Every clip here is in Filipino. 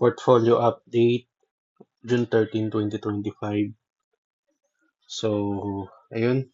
Portfolio update, June 13, 2025. So, ayun,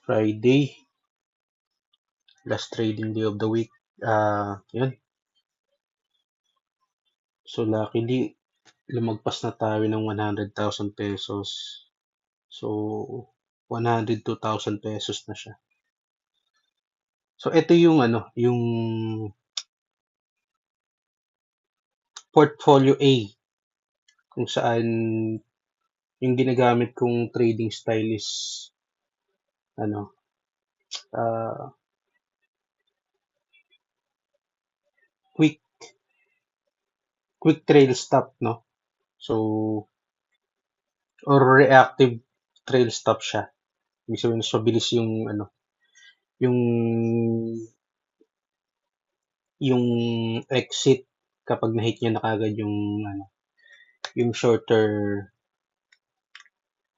Friday, last trading day of the week. Yun. So, luckily, lumagpas na tayo ng 100,000 pesos. So, 102,000 pesos na siya. So, ito yung yung portfolio A, kung saan yung ginagamit kong trading style is ano, ah, quick quick trail stop, no? So, or reactive trail stop siya. Ibig sabihin, mas mabilis yung yung exit kapag na-hit niya na kagad yung shorter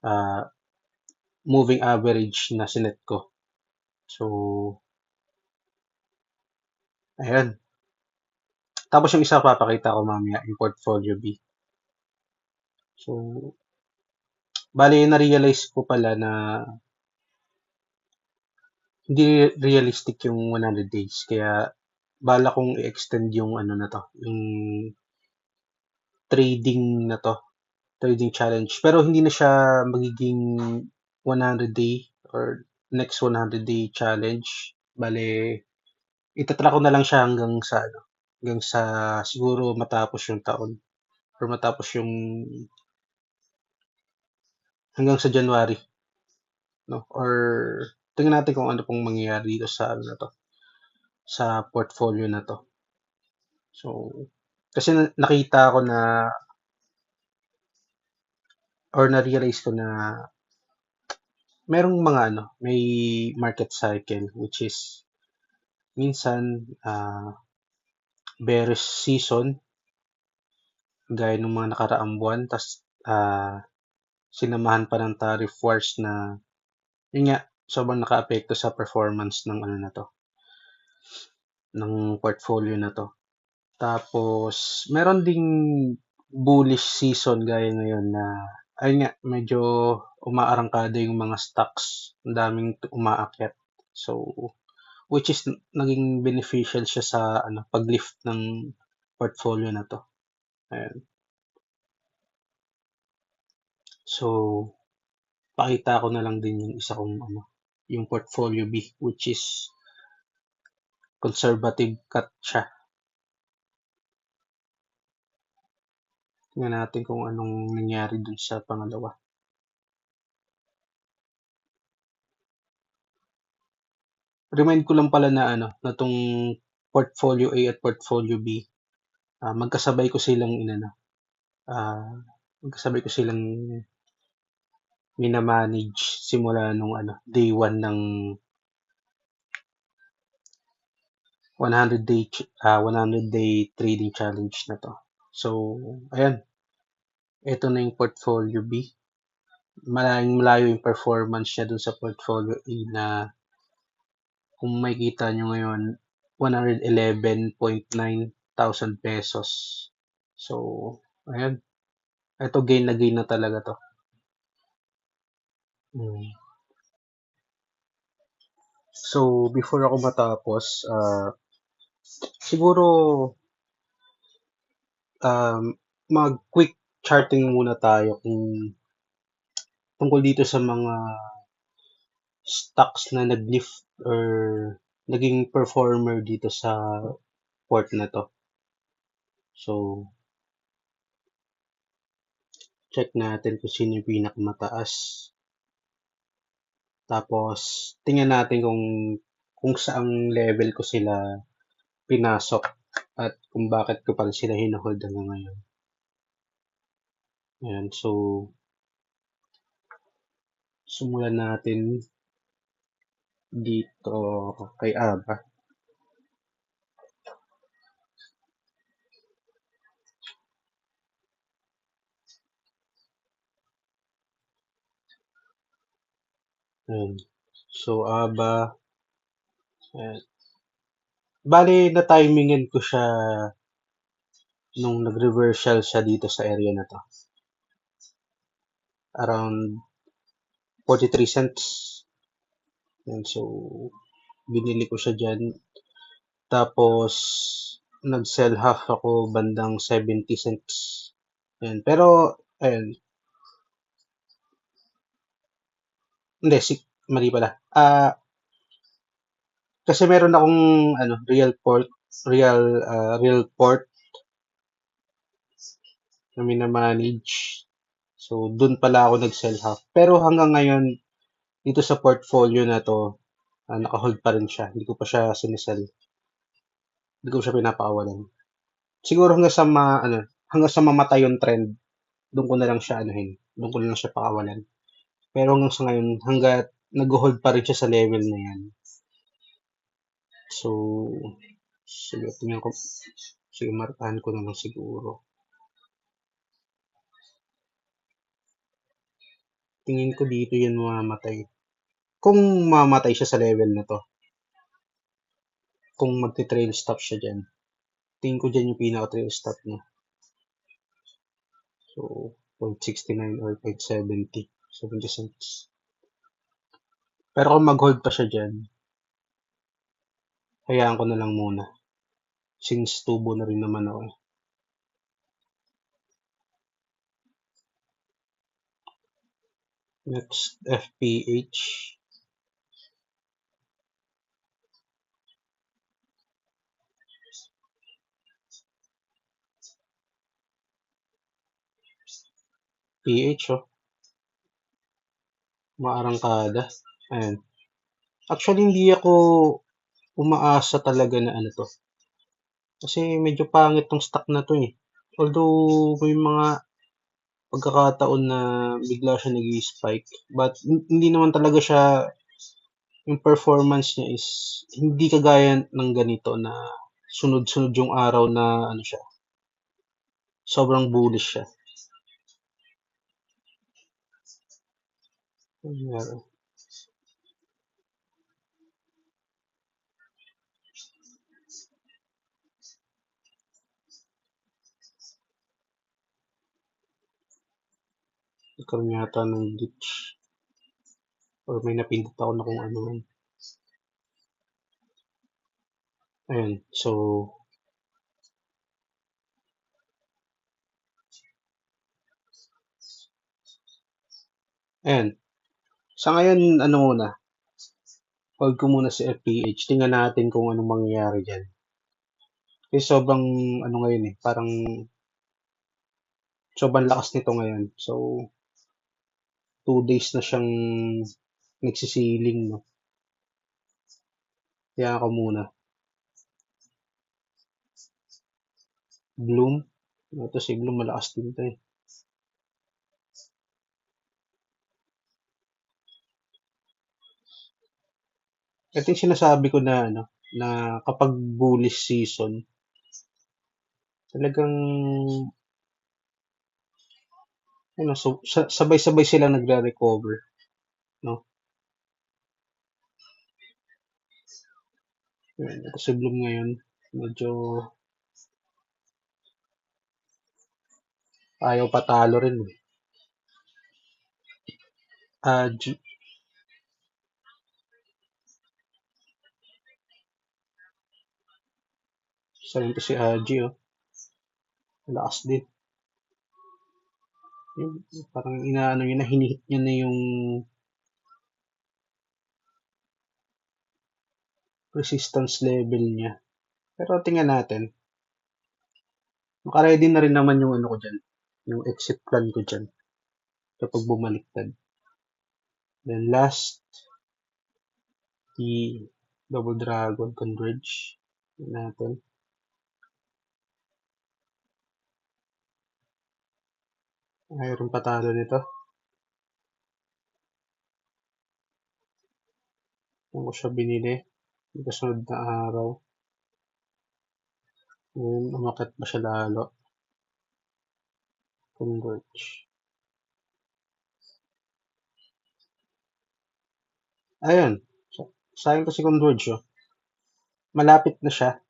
uh, moving average na sinet ko. So, ayan. Tapos yung isa papakita ko mamaya, yung portfolio B. So, bali na-realize ko pala na hindi realistic yung 100 days. Kaya, bala kong i-extend yung na to, yung trading na to, trading challenge. Pero hindi na siya magiging 100 day or next 100 day challenge. Bale, itatry ko na lang siya hanggang sa siguro matapos yung taon or matapos yung hanggang sa January, no? Or tingnan natin kung ano pong mangyayari dito sa na to, sa portfolio na to. So, kasi nakita ko na or na-realize ko na merong mga may market cycle which is minsan bearish season gaya ng mga nakaraang buwan, tas sinamahan pa ng tariff wars na yun nga sobrang nakaapekto sa performance ng na to, ng portfolio na to. Tapos meron ding bullish season gaya ngayon na ayun nga medyo umaarangkada yung mga stocks, ang daming umaakyat. So, which is naging beneficial siya sa pag-lift ng portfolio na to. Ayan. So, pakita ko na lang din yung isa kong yung portfolio B, which is conservative cut siya. Tingnan natin kung anong nangyari dun sa pangalawa. Remind ko lang pala na na tong portfolio A at portfolio B, magkasabay ko silang magkasabay ko silang minamanage simula nung day 1 ng 100 day trading challenge na to. So, ayan, ito na yung portfolio B. Malayong malayo yung performance niya dun sa portfolio A na kung makikita nyo ngayon, 111.9 thousand pesos. So, ayan. Ito gain na talaga to. So, before ako matapos, siguro mag-quick charting muna tayo tungkol dito sa mga stocks na nag-lift or naging performer dito sa port na to. So, check natin kung sino yung pinakamataas. Tapos, tingnan natin kung saang level ko sila pinasok at kung bakit ko pa sila hinahold hanggang ngayon. Ayan, so, simulan natin dito kay Aba. Ayan. So, Aba, ayan. Bale, na-timingan ko siya nung nag-reversal siya dito sa area na to. Around 43 cents. Yan, so, binili ko siya dyan. Tapos, nag-sell half ako bandang 70 cents. Yan. Pero, ayun. Hindi, mali pala. Kasi meron akong real port na minamanage. So, dun pala ako nag-sell half. Pero hanggang ngayon, dito sa portfolio na to, naka-hold pa rin siya. Hindi ko pa siya sinisell. Hindi ko siya pinapakawalan. Siguro hanggang sa mamatay yung trend, doon ko na lang siya anuhin. Doon ko na lang siya pakawalan. Pero hanggang sa ngayon, hanggat nag-hold pa rin siya sa level na yan. So, sige, tingnan ko. Sige, markahan ko na lang siguro. Tingin ko dito yan mamamatay. Kung mamamatay siya sa level na to, kung magti-trail stop siya dyan, tingin ko dyan yung pinaka-trail stop niya. So, 0.69 or 0.70, 70 cents. Pero kung mag-hold pa siya dyan, hayaan ko na lang muna. Since tubo na rin naman ako. Next, FPH. PH, oh. Maarangkada. Ayan. Actually, hindi ako umaasa talaga na ano to. Kasi medyo pangit tong stock na to eh. Although may mga pagkakataon na bigla siya nag-spike. But hindi naman talaga siya, yung performance niya is hindi kagaya ng ganito na sunod-sunod yung araw na ano siya. Sobrang bullish siya. Nagkaroon yata ng glitch. Or may napindot ako na kung ano man. Ayan. So, ayan. Sa ngayon, ano muna, hold ko muna si FPH. Tingnan natin kung anong mangyayari dyan. Kasi sobrang, ano ngayon eh, parang sobrang lakas nito ngayon. So, 2 days na siyang nagsisiling, no? Kaya ako muna. Bloom. Ito si Bloom, malakas din ito eh. Ito yung sinasabi ko na, ano, na kapag bullish season, talagang, ano, so, sabay-sabay sila nagre-recover, no? Ito si Bloom ngayon, medyo ayaw patalo rin eh. G, isa rin to si Aji, oh. Malakas din. Yung, parang inaano niya na, hinihit niya na yung resistance level niya. Pero tingnan natin. Naka-ready na rin naman yung ano ko dyan. Yung exit plan ko dyan. Kapag bumaliktad. Then last, the Double Dragon Converge. Tingnan natin. Mayroon patalo nito. Kung ko siya binili. Kasunod na araw. Ngayon, umakit ba siya lalo? Converge. Ayun. Sayang to si Converge, oh. malapit na siya.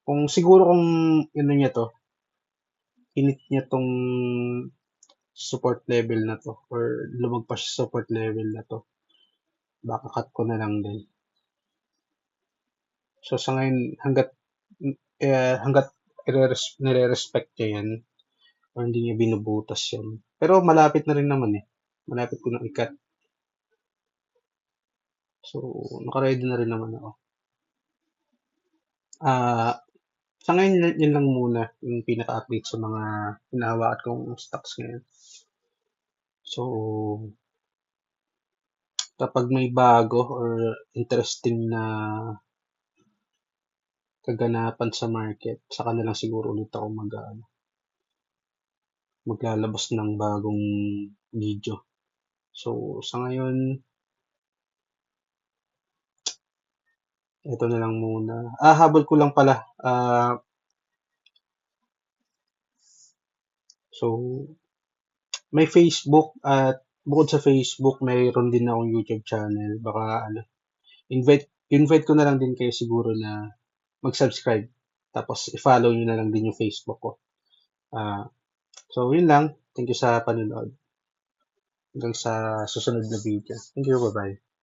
Kung siguro kung ano niya 'to, init niya 'tong support level na 'to or lumagpas siya sa support level na 'to, baka cut ko na lang din. So, sa ngayon hangga't nire-respect niya 'yan or hindi niya binubutas 'yan. Pero malapit na rin naman, eh. Malapit ko ng i-cut. So, naka-ready na rin naman ako. Ah, sa ngayon 'yun lang muna yung pinaka-update sa mga hinahawakan kong stocks ngayon. So, kapag may bago or interesting na kaganapan sa market, saka na lang siguro ulit ako maglalabas ng bagong video. So, sa ngayon, ito na lang muna. Habol ko lang pala. So, may Facebook at bukod sa Facebook, mayroon din akong YouTube channel. Baka invite ko na lang din kayo siguro na mag-subscribe. Tapos i-follow nyo na lang din yung Facebook ko. Ah, so, yun lang. Thank you sa panonood. Hanggang sa susunod na video. Thank you. Bye-bye.